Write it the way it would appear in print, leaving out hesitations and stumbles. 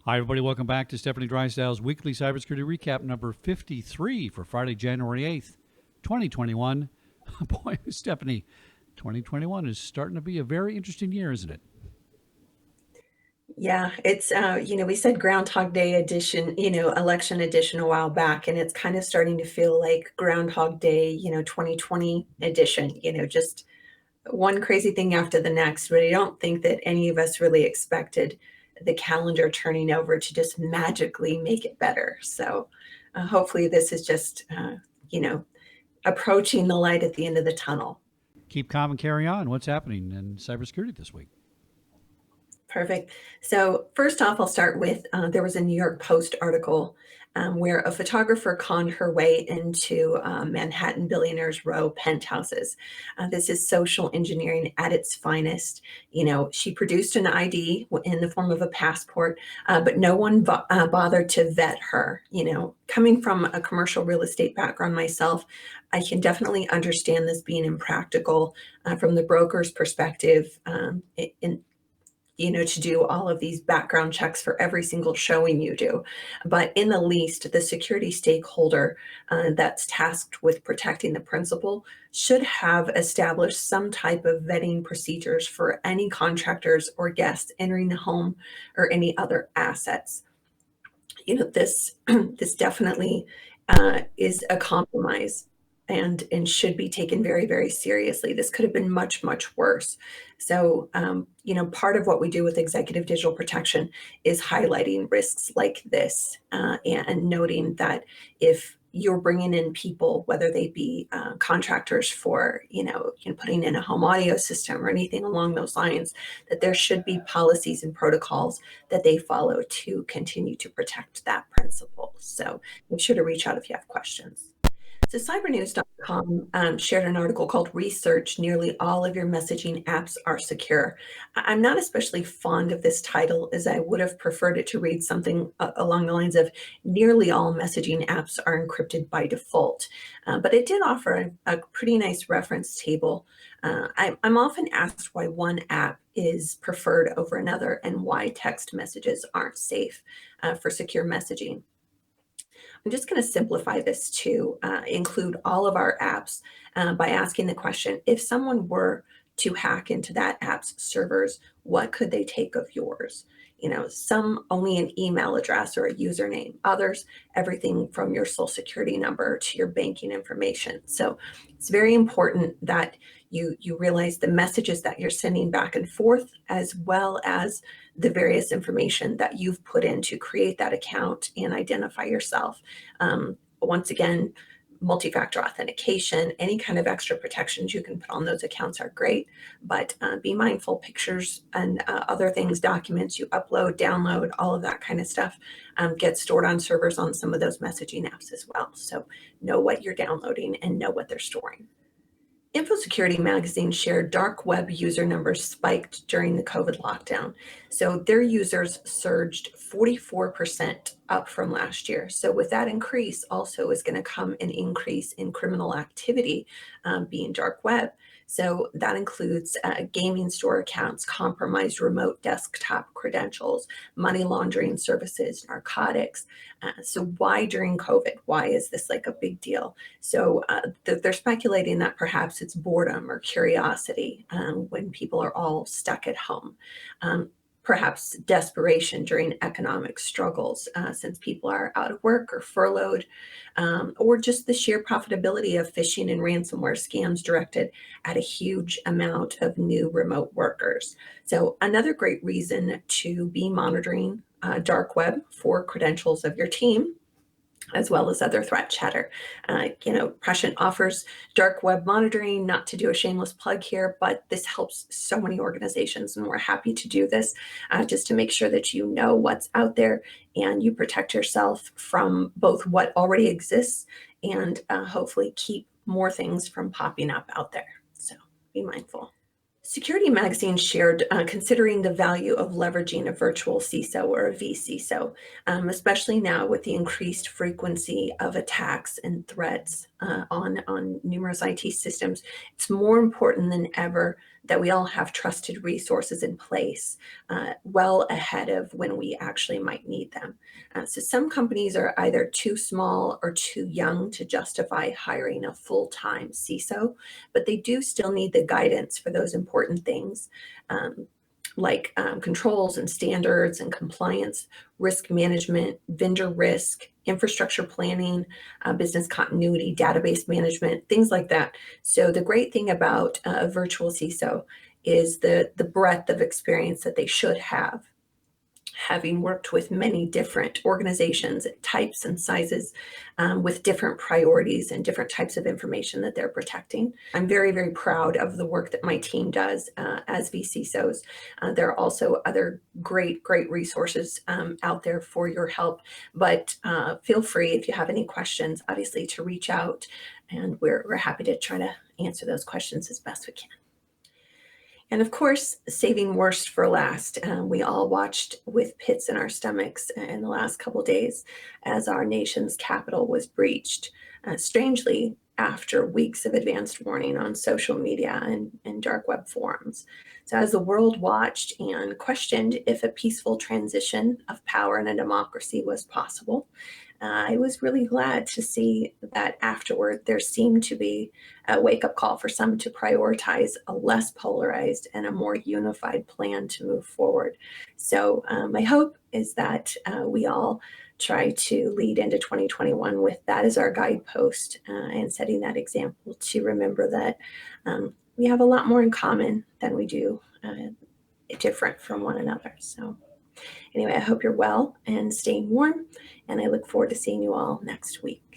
Hi, everybody. Welcome back to Stefanie Drysdale's weekly cybersecurity recap number 53 for Friday, January 8th, 2021. Boy, Stefanie, 2021 is starting to be a very interesting year, isn't it? Yeah, it's, we said Groundhog Day edition, election edition a while back, and it's kind of starting to feel like Groundhog Day, 2020 edition, just one crazy thing after the next. But I don't think that any of us really expected the calendar turning over to just magically make it better. So hopefully this is just, approaching the light at the end of the tunnel. Keep calm and carry on. What's happening in cybersecurity this week? Perfect. So first off, I'll start with there was a New York Post article where a photographer conned her way into Manhattan billionaires' row penthouses. This is social engineering at its finest. She produced an ID in the form of a passport, but no one bothered to vet her. Coming from a commercial real estate background myself, I can definitely understand this being impractical from the broker's perspective. To do all of these background checks for every single showing you do. But in the least, the security stakeholder that's tasked with protecting the principal should have established some type of vetting procedures for any contractors or guests entering the home or any other assets. This this definitely is a compromise and should be taken very, very seriously. This could have been much, much worse. So, part of what we do with executive digital protection is highlighting risks like this and noting that if you're bringing in people, whether they be contractors for, putting in a home audio system or anything along those lines, that there should be policies and protocols that they follow to continue to protect that principle. So make sure to reach out if you have questions. So cybernews.com shared an article called Research Nearly All of Your Messaging Apps Are Secure. I'm not especially fond of this title, as I would have preferred it to read something along the lines of nearly all messaging apps are encrypted by default. But it did offer a pretty nice reference table. I'm often asked why one app is preferred over another and why text messages aren't safe for secure messaging. I'm just going to simplify this to include all of our apps by asking the question, if someone were to hack into that app's servers, what could they take of yours? Some only an email address or a username, others everything from your social security number to your banking information. So it's very important that you realize the messages that you're sending back and forth, as well as the various information that you've put in to create that account and identify yourself. Once again, multi-factor authentication, any kind of extra protections you can put on those accounts are great, but be mindful, pictures and other things, documents you upload, download, all of that kind of stuff get stored on servers on some of those messaging apps as well. So know what you're downloading and know what they're storing. InfoSecurity magazine shared dark web user numbers spiked during the COVID lockdown. So their users surged 44% up from last year. So with that increase also is going to come an increase in criminal activity being dark web. So that includes gaming store accounts, compromised remote desktop credentials, money laundering services, narcotics. So why during COVID? Why is this like a big deal? So they're speculating that perhaps it's boredom or curiosity when people are all stuck at home. Perhaps desperation during economic struggles since people are out of work or furloughed, or just the sheer profitability of phishing and ransomware scams directed at a huge amount of new remote workers. So another great reason to be monitoring dark web for credentials of your team, as well as other threat chatter. Prescient offers dark web monitoring, not to do a shameless plug here, but this helps so many organizations, and we're happy to do this just to make sure that you know what's out there and you protect yourself from both what already exists and hopefully keep more things from popping up out there. So be mindful. Security Magazine shared considering the value of leveraging a virtual CISO or a vCISO, especially now with the increased frequency of attacks and threats on numerous IT systems. It's more important than ever that we all have trusted resources in place well ahead of when we actually might need them. So some companies are either too small or too young to justify hiring a full-time CISO, but they do still need the guidance for those important things. Like controls and standards and compliance, risk management, vendor risk, infrastructure planning, business continuity, database management, things like that. So the great thing about a virtual CISO is the breadth of experience that they should have, having worked with many different organizations, types and sizes, with different priorities and different types of information that they're protecting. I'm very, very proud of the work that my team does as vCISOs. There are also other great, great resources out there for your help, but feel free if you have any questions, obviously, to reach out, and we're happy to try to answer those questions as best we can. And of course, saving worst for last. We all watched with pits in our stomachs in the last couple days as our nation's capital was breached. Strangely, after weeks of advanced warning on social media and dark web forums. So as the world watched and questioned if a peaceful transition of power in a democracy was possible, I was really glad to see that afterward there seemed to be a wake-up call for some to prioritize a less polarized and a more unified plan to move forward. So my hope is that we all try to lead into 2021 with that as our guidepost and setting that example to remember that we have a lot more in common than we do different from one another. So anyway, I hope you're well and staying warm, and I look forward to seeing you all next week.